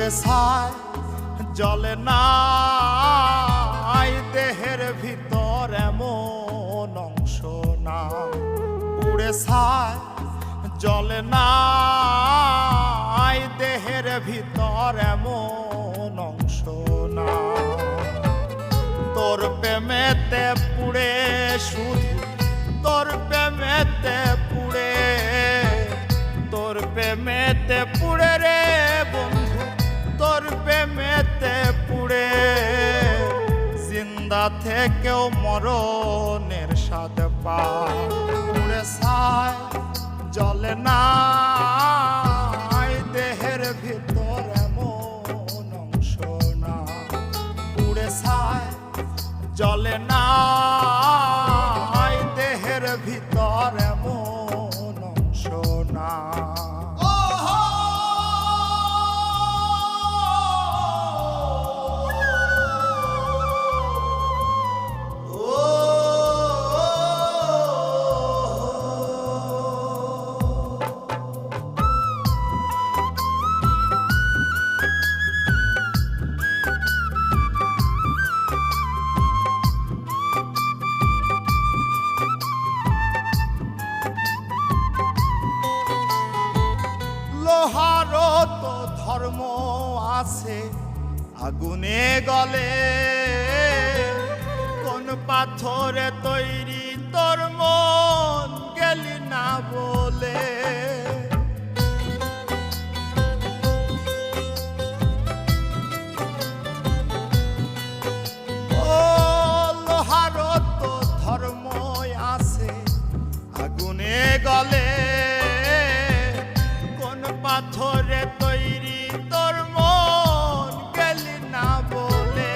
পুড়ে ছাই জ্বলে না দেহের ভিতর এমন অংশ না পুড়ে ছাই জ্বলে না দেহের ভিতর এমন অংশ না তোর প্রেমেতে পুড়ে শুধু তোর প্রেমেতে পুড়ে তোর প্রেমেতে পুড়ে রে বন্ধু তোর প্রেমেতে পুড়ে জিন্দা থেকেও মরণের স্বাদ পায় পুড়ে ছাই জ্বলে না দেহের ভিতর এমন অংশ না পুড়ে ছাই জ্বলে না দেহের ভিতর এমন অংশ না লোহারও তো ধর্ম আছে আগুনে গলে কোন পাথরে তৈরি তোর মন গেলি না বলে ও লোহারও তো ধর্ম আছে আগুনে গলে পাথরে তৈরি তোর মন গেলি না বলে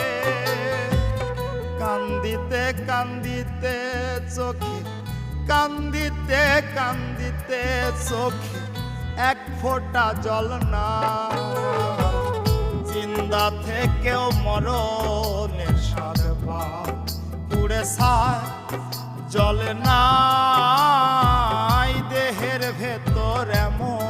কান্দিতে কান্দিতে চোখে কান্দিতে কান্দিতে চোখে এক ফোঁটা জল না জিন্দা থেকেও মরণের স্বাদ পায় পুড়ে ছাই জ্বলে না দেহের ভেতর এমন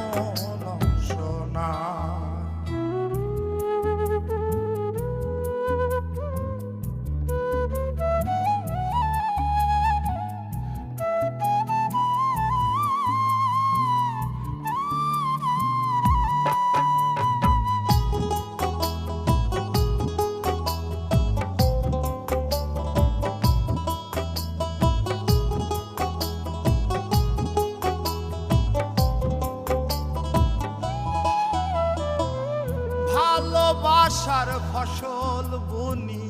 ভালোবাসার ফসল বুনি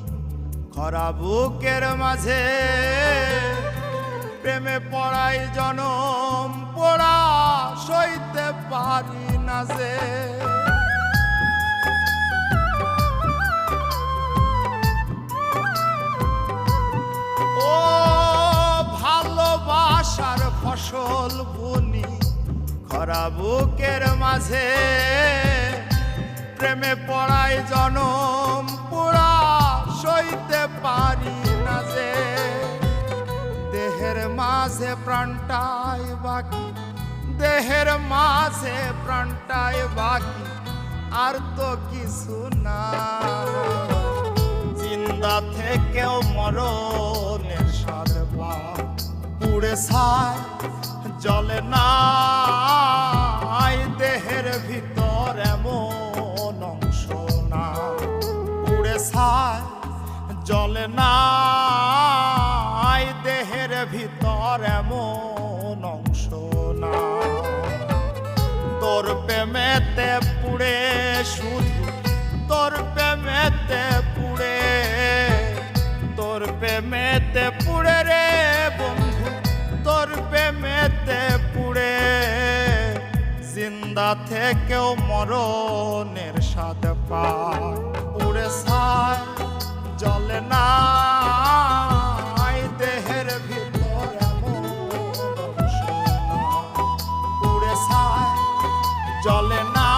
খরা বুকের মাঝে প্রেমে পড়াই জনম পোড়া সইতে পারি না যে ও ভালোবাসার ফসল বুনি খরা বুকের মাঝে প্রেমে পড়াই জনম পুরা সইতে পারি না যে দেহের মাঝে প্রাণটাই বাকি দেহের মাঝে প্রাণটাই বাকি আর তো কিছু না জিন্দা থেকেও মরণের স্বাদ পায় পুড়ে ছাই জ্বলে না দেহের ভিতর এমন অংশ না পুড়ে ছাই জ্বলে না দেহের ভিতর এমন অংশ না তোর প্রেমেতে পুড়ে শুধু তোর প্রেমেতে পুড়ে তোর প্রেমেতে পুড়ে রে বন্ধু তোর প্রেমেতে পুড়ে জিন্দা থেকেও মরণের স্বাদ পায় পুড়ে ছাই জ্বলে না দেহের ভিতর এমন অংশ না পুড়ে ছাই জ্বলে না